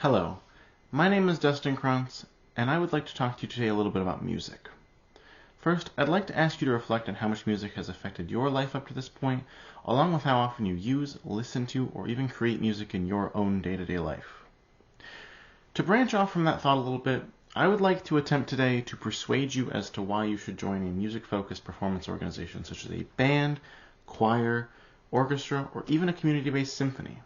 Hello, my name is Dustin Krantz, and I would like to talk to you today a little bit about music. First, I'd like to ask you to reflect on how much music has affected your life up to this point, along with how often you use, listen to, or even create music in your own day-to-day life. To branch off from that thought a little bit, I would like to attempt today to persuade you as to why you should join a music-focused performance organization such as a band, choir, orchestra, or even a community-based symphony.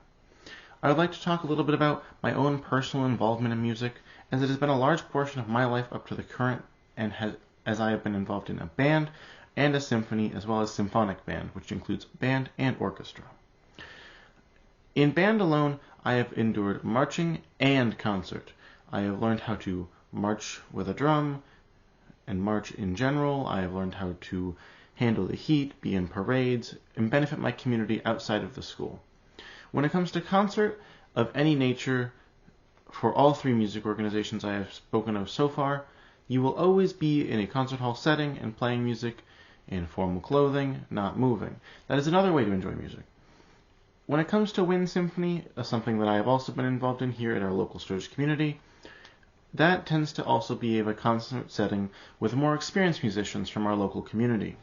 I would like to talk a little bit about my own personal involvement in music, as it has been a large portion of my life up to the current, and as I have been involved in a band and a symphony, as well as symphonic band, which includes band and orchestra. In band alone, I have endured marching and concert. I have learned how to march with a drum and march in general. I have learned how to handle the heat, be in parades, and benefit my community outside of the school. When it comes to concert of any nature, for all three music organizations I have spoken of so far, you will always be in a concert hall setting and playing music in formal clothing, not moving. That is another way to enjoy music. When it comes to wind symphony, something that I have also been involved in here at our local Sturgis community, that tends to also be a concert setting with more experienced musicians from our local community.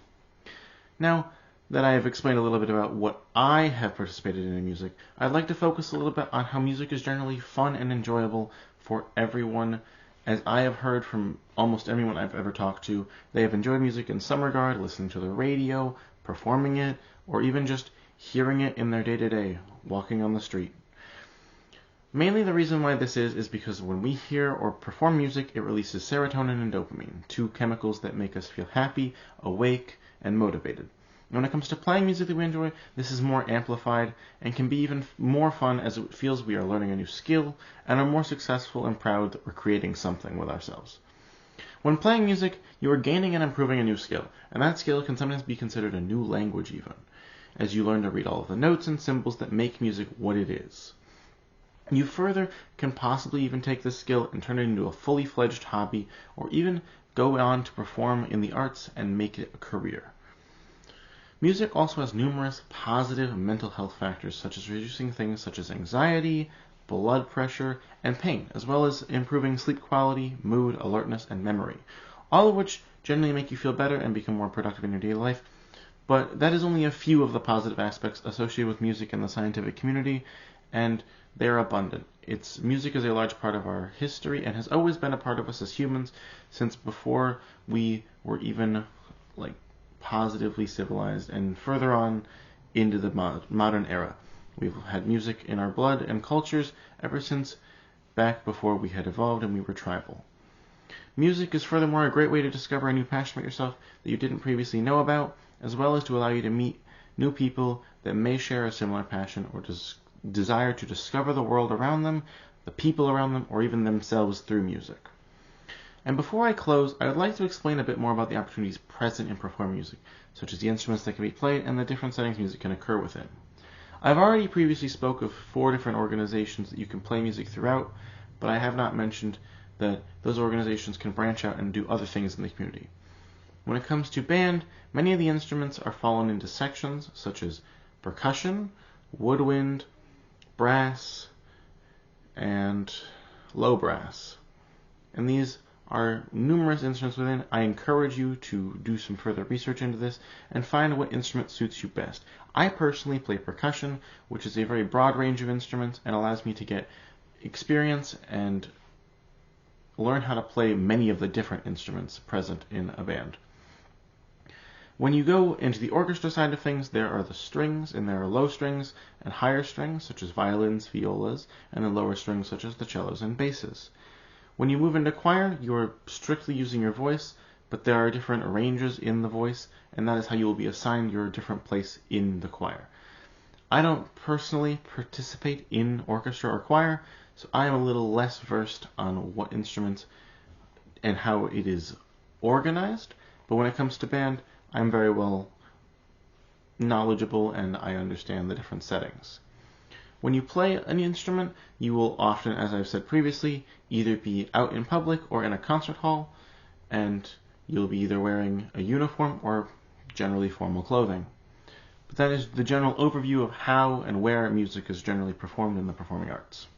Now, that I have explained a little bit about what I have participated in music, I'd like to focus a little bit on how music is generally fun and enjoyable for everyone. As I have heard from almost everyone I've ever talked to, they have enjoyed music in some regard, listening to the radio, performing it, or even just hearing it in their day-to-day, walking on the street. Mainly the reason why this is because when we hear or perform music, it releases serotonin and dopamine, two chemicals that make us feel happy, awake, and motivated. When it comes to playing music that we enjoy, this is more amplified and can be even more fun as it feels we are learning a new skill and are more successful and proud that we're creating something with ourselves. When playing music, you are gaining and improving a new skill, and that skill can sometimes be considered a new language even, as you learn to read all of the notes and symbols that make music what it is. You further can possibly even take this skill and turn it into a fully fledged hobby, or even go on to perform in the arts and make it a career. Music also has numerous positive mental health factors, such as reducing things such as anxiety, blood pressure, and pain, as well as improving sleep quality, mood, alertness, and memory, all of which generally make you feel better and become more productive in your daily life. But that is only a few of the positive aspects associated with music in the scientific community, and they are abundant. Music is a large part of our history and has always been a part of us as humans since before we were even positively civilized and further on into the modern era. We've had music in our blood and cultures ever since back before we had evolved and we were tribal. Music is furthermore a great way to discover a new passion about yourself that you didn't previously know about, as well as to allow you to meet new people that may share a similar passion or desire to discover the world around them, the people around them, or even themselves through music. And before I close, I would like to explain a bit more about the opportunities present in performing music, such as the instruments that can be played and the different settings music can occur within. I've already previously spoke of 4 different organizations that you can play music throughout, but I have not mentioned that those organizations can branch out and do other things in the community. When it comes to band, many of the instruments are fallen into sections such as percussion, woodwind, brass, and low brass. And these are numerous instruments within. I encourage you to do some further research into this and find what instrument suits you best. I personally play percussion, which is a very broad range of instruments and allows me to get experience and learn how to play many of the different instruments present in a band. When you go into the orchestra side of things, there are the strings, and there are low strings and higher strings, such as violins, violas, and then lower strings, such as the cellos and basses. When you move into choir, you are strictly using your voice, but there are different ranges in the voice, and that is how you will be assigned your different place in the choir. I don't personally participate in orchestra or choir, so I am a little less versed on what instruments and how it is organized, but when it comes to band, I'm very well knowledgeable and I understand the different settings. When you play an instrument, you will often, as I've said previously, either be out in public or in a concert hall, and you'll be either wearing a uniform or generally formal clothing. But that is the general overview of how and where music is generally performed in the performing arts.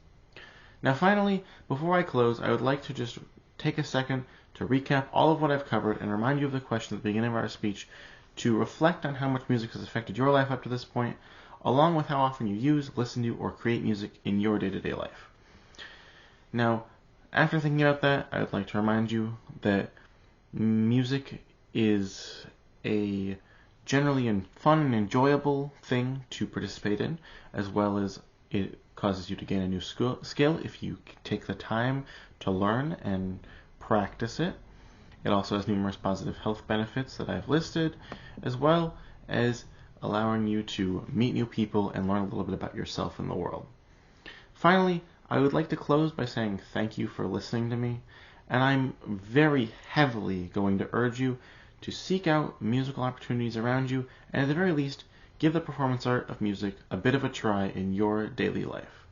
Now finally, before I close, I would like to just take a second to recap all of what I've covered and remind you of the question at the beginning of our speech to reflect on how much music has affected your life up to this point, along with how often you use, listen to, or create music in your day-to-day life. Now, after thinking about that, I would like to remind you that music is a generally fun and enjoyable thing to participate in, as well as it causes you to gain a new skill if you take the time to learn and practice it. It also has numerous positive health benefits that I've listed, as well as allowing you to meet new people and learn a little bit about yourself and the world. Finally, I would like to close by saying thank you for listening to me, and I'm very heavily going to urge you to seek out musical opportunities around you, and at the very least, give the performance art of music a bit of a try in your daily life.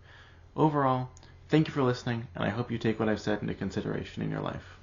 Overall, thank you for listening, and I hope you take what I've said into consideration in your life.